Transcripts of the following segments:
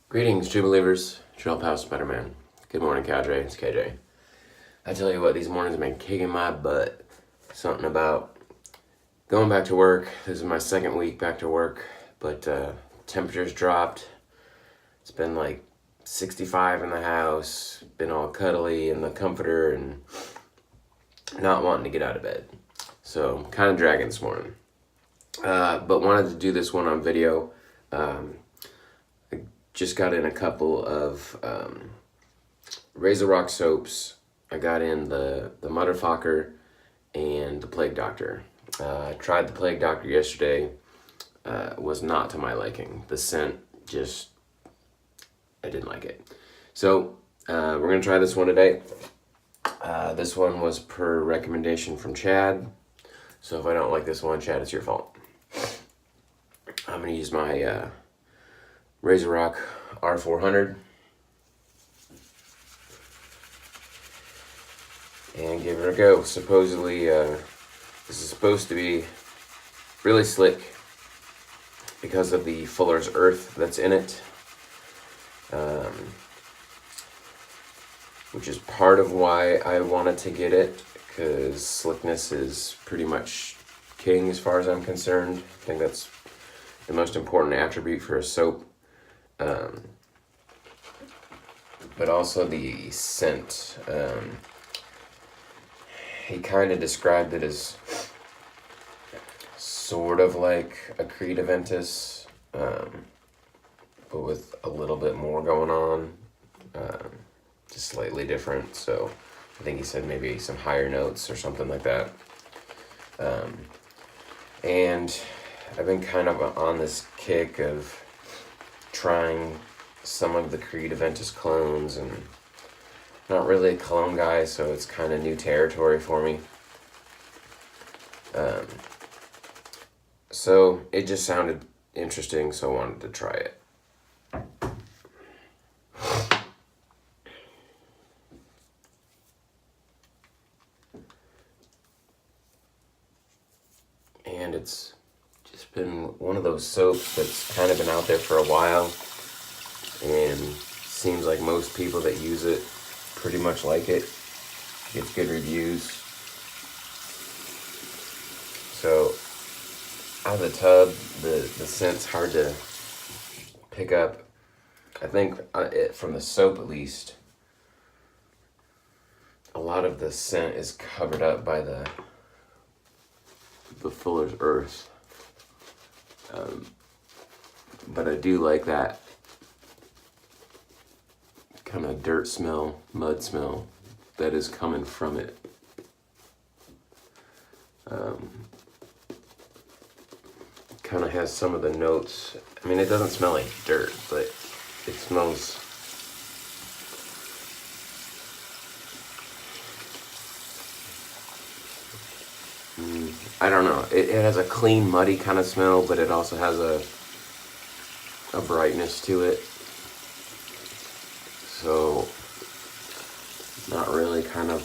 Greetings, true believers, Trail Pal Spider-Man. Good morning, cadre. It's KJ. I tell you what, these mornings have been kicking my butt. Something about going back to work. This is my second week back to work, but temperatures dropped. It's been like 65 in the house, been all cuddly in the comforter and not wanting to get out of bed. So, kind of dragging this morning. But wanted to do this one on video. Just got in a couple of Razor Rock soaps. I got in the Focker and the Plague Doctor. I tried the Plague Doctor yesterday. Was not to my liking. The scent just, I didn't like it. So we're going to try this one today. This one was per recommendation from Chad. So if I don't like this one, Chad, it's your fault. I'm going to use my Razor Rock R400 and give it a go. Supposedly this is supposed to be really slick because of the Fuller's Earth that's in it, which is part of why I wanted to get it, because slickness is pretty much king as far as I'm concerned. I think that's the most important attribute for a soap. But also the scent. He kind of described it as sort of like a Creed Aventus, but with a little bit more going on, just slightly different. So I think he said maybe some higher notes or something like that. And I've been kind of on this kick of trying some of the Creed Aventus clones, and not really a cologne guy, so it's kind of new territory for me. So it just sounded interesting, so I wanted to try it. And it's just been one of those soaps that's kind of been out there for a while, and seems like most people that use it pretty much like it. Gets good reviews. So out of the tub, the scent's hard to pick up. I think from the soap at least, a lot of the scent is covered up by the Fuller's Earth. But I do like that kind of dirt smell, mud smell that is coming from it. Kind of has some of the notes. I mean, it doesn't smell like dirt, but it smells I don't know. It has a clean, muddy kind of smell, but it also has a brightness to it. So, not really kind of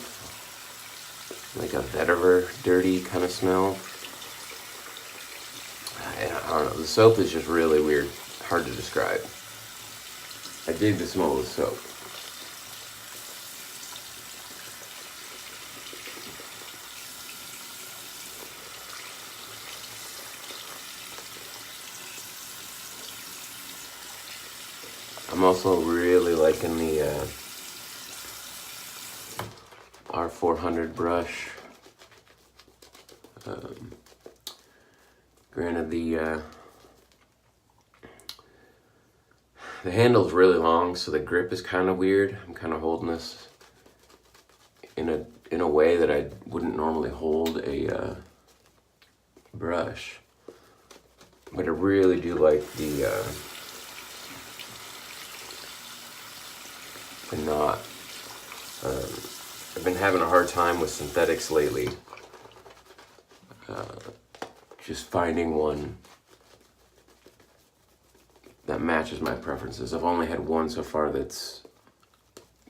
like a vetiver, dirty kind of smell. I don't know. The soap is just really weird. Hard to describe. I dig the smell of the soap. I'm also really liking the R400 brush. Granted, the handle's really long, so the grip is kind of weird. I'm kind of holding this in a way that I wouldn't normally hold a brush. But I really do like the knot. I've been having a hard time with synthetics lately. Just finding one that matches my preferences. I've only had one so far that's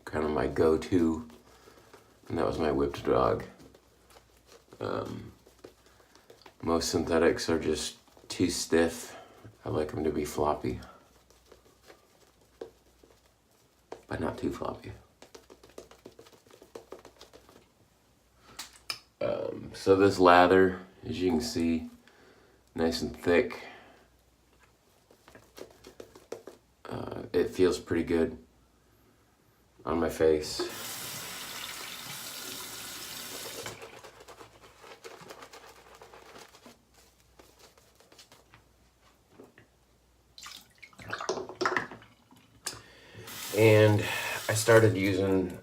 kind of my go-to, and that was my Whipped Dog. Most synthetics are just too stiff. I like them to be floppy. but not too floppy. So this lather, as you can see, nice and thick. It feels pretty good on my face. And I started using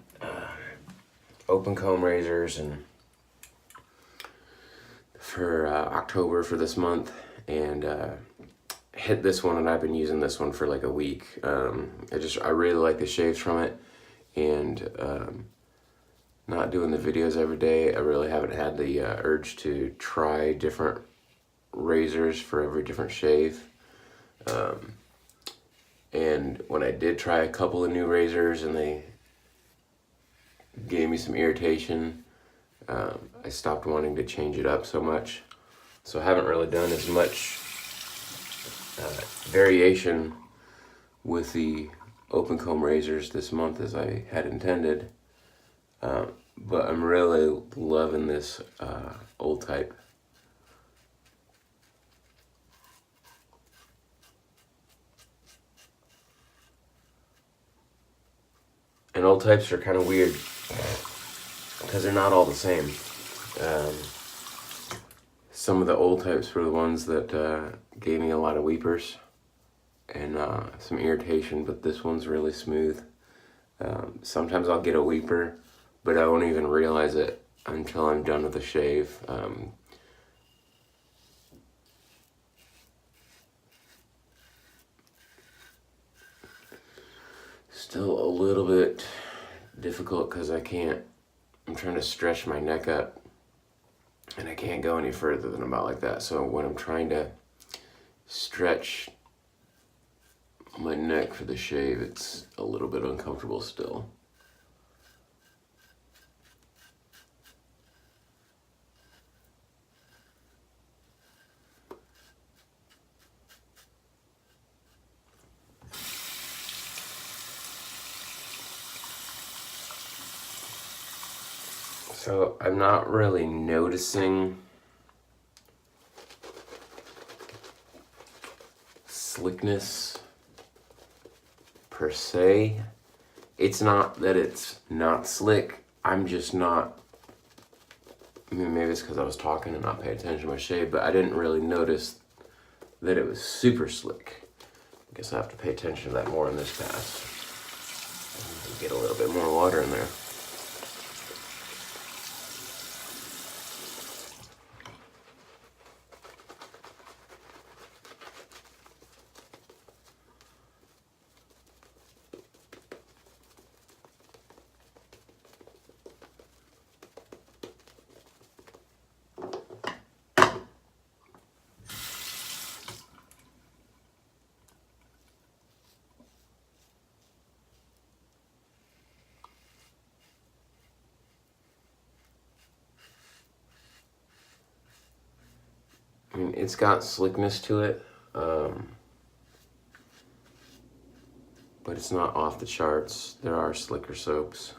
open comb razors and for October for this month, and hit this one, and I've been using this one for like a week. I really like the shaves from it, and not doing the videos every day, I really haven't had the urge to try different razors for every different shave. And when I did try a couple of new razors and they gave me some irritation, I stopped wanting to change it up so much. So I haven't really done as much variation with the open comb razors this month as I had intended. But I'm really loving this old type. And old types are kind of weird because they're not all the same. Some of the old types were the ones that gave me a lot of weepers and some irritation, but this one's really smooth. Sometimes I'll get a weeper, but I won't even realize it until I'm done with the shave. Still a little bit difficult because I'm trying to stretch my neck up and I can't go any further than about like that. So when I'm trying to stretch my neck for the shave, it's a little bit uncomfortable still. So I'm not really noticing slickness per se. It's not that it's not slick, I'm just not, I mean, maybe it's because I was talking and not paying attention to my shave, but I didn't really notice that it was super slick. I guess I have to pay attention to that more in this pass. Get a little bit more water in there. I mean, it's got slickness to it, but it's not off the charts. There are slicker soaps.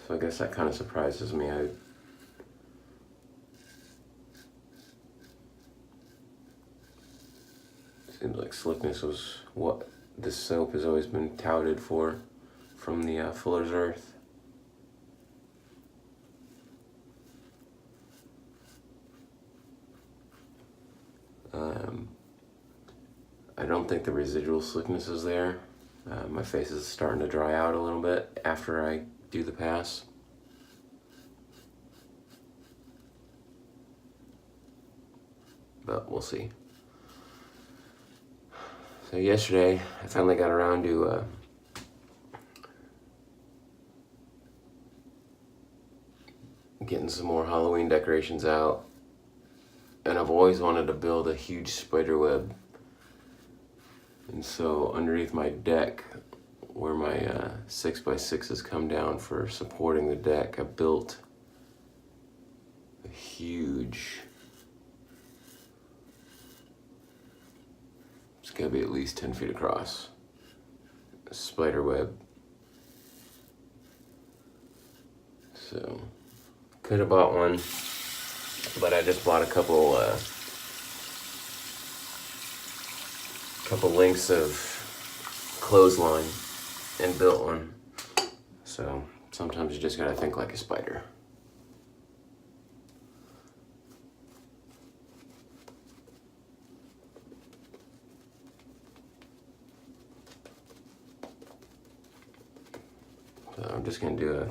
So I guess that kind of surprises me. Seems like slickness was what this soap has always been touted for from the Fuller's Earth. I don't think the residual slickness is there. My face is starting to dry out a little bit after I do the pass. But we'll see. So yesterday, I finally got around to getting some more Halloween decorations out. And I've always wanted to build a huge spider web. And so underneath my deck, where my 6x6s come down for supporting the deck, I built a huge, it's gonna be at least 10 feet across, spider web. So could have bought one, but I just bought a couple lengths of clothesline and built one. So sometimes you just gotta think like a spider. So I'm just gonna do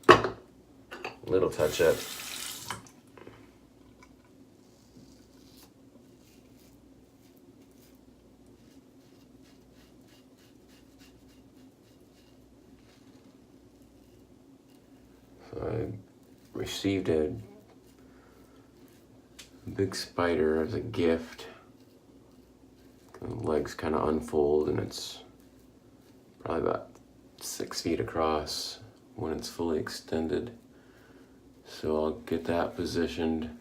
a little touch up. So I received a big spider as a gift. The legs kind of unfold, and it's probably about 6 feet across when it's fully extended. So I'll get that positioned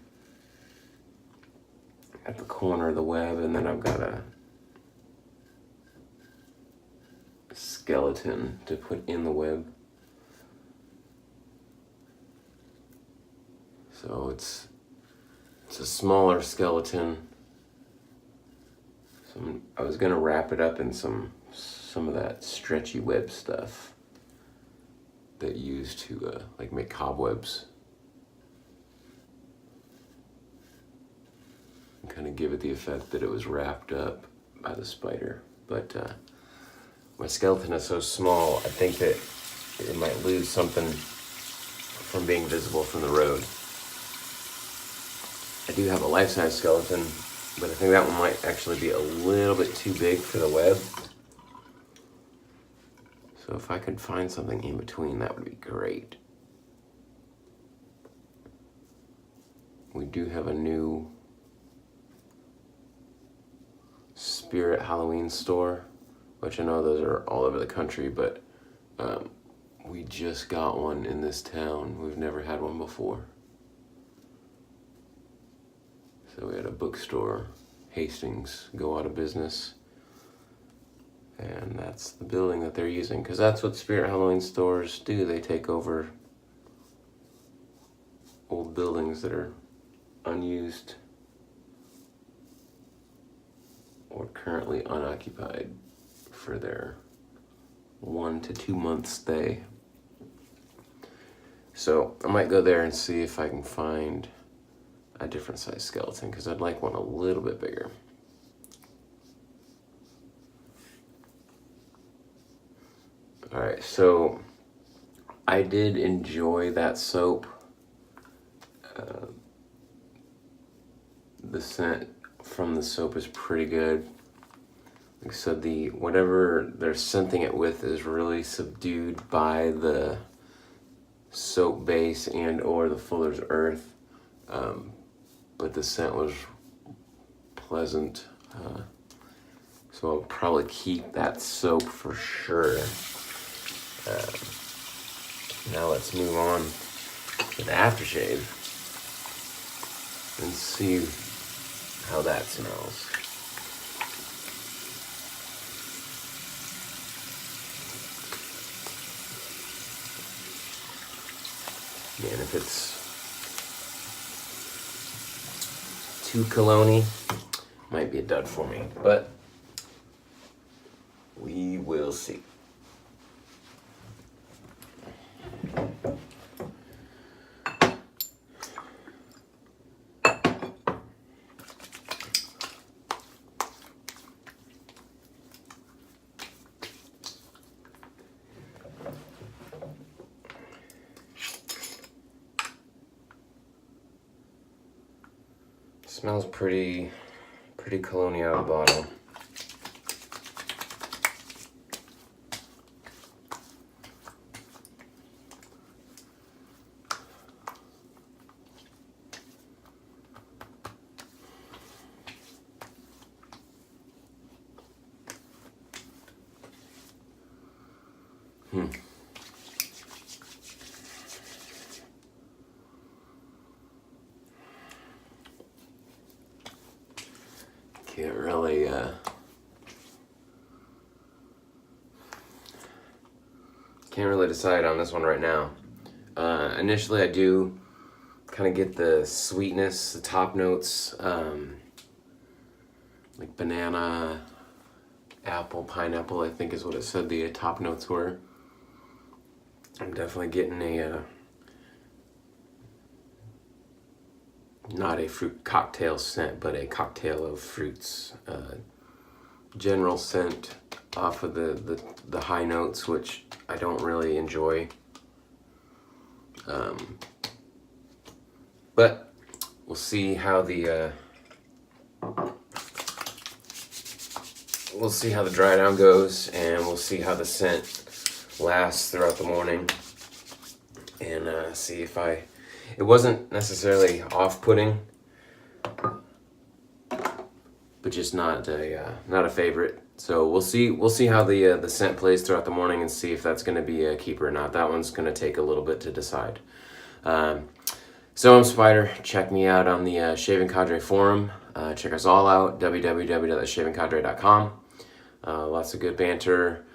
at the corner of the web, and then I've got a skeleton to put in the web. So it's a smaller skeleton. So I was gonna wrap it up in some of that stretchy web stuff that you use to like make cobwebs. And kind of give it the effect that it was wrapped up by the spider. But my skeleton is so small, I think that it might lose something from being visible from the road. I do have a life-size skeleton, but I think that one might actually be a little bit too big for the web. So if I could find something in between, that would be great. We do have a new Spirit Halloween store, which I know those are all over the country, but we just got one in this town. We've never had one before. So we had a bookstore, Hastings, go out of business. And that's the building that they're using, because that's what Spirit Halloween stores do. They take over old buildings that are unused or currently unoccupied for their 1 to 2 month stay. So I might go there and see if I can find a different size skeleton, because I'd like one a little bit bigger. All right, so I did enjoy that soap. The scent from the soap is pretty good. Like I said, whatever they're scenting it with is really subdued by the soap base and or the Fuller's Earth. But the scent was pleasant. So I'll probably keep that soap for sure. Now let's move on to the aftershave and see how that smells. Man, if it's too cologne-y, might be a dud for me, but we will see. Smells pretty cologne out of the bottle. Can't really can't really decide on this one right now. Initially, I do kind of get the sweetness, the top notes, like banana, apple, pineapple, I think is what it said the top notes were. I'm definitely getting a, not a fruit cocktail scent, but a cocktail of fruits. General scent off of the high notes, which I don't really enjoy. But we'll see how the dry down goes, and we'll see how the scent lasts throughout the morning, and see if it wasn't necessarily off-putting, but just not a favorite. So we'll see how the scent plays throughout the morning, and see if that's going to be a keeper or not. That one's going to take a little bit to decide. So I'm Spider. Check me out on the Shaving Cadre forum. Check us all out, www.shavingcadre.com. Lots of good banter,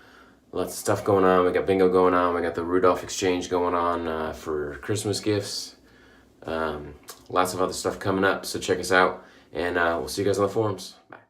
lots of stuff going on. We got bingo going on. We got the Rudolph exchange going on for Christmas gifts. Lots of other stuff coming up, so check us out, and we'll see you guys on the forums. Bye.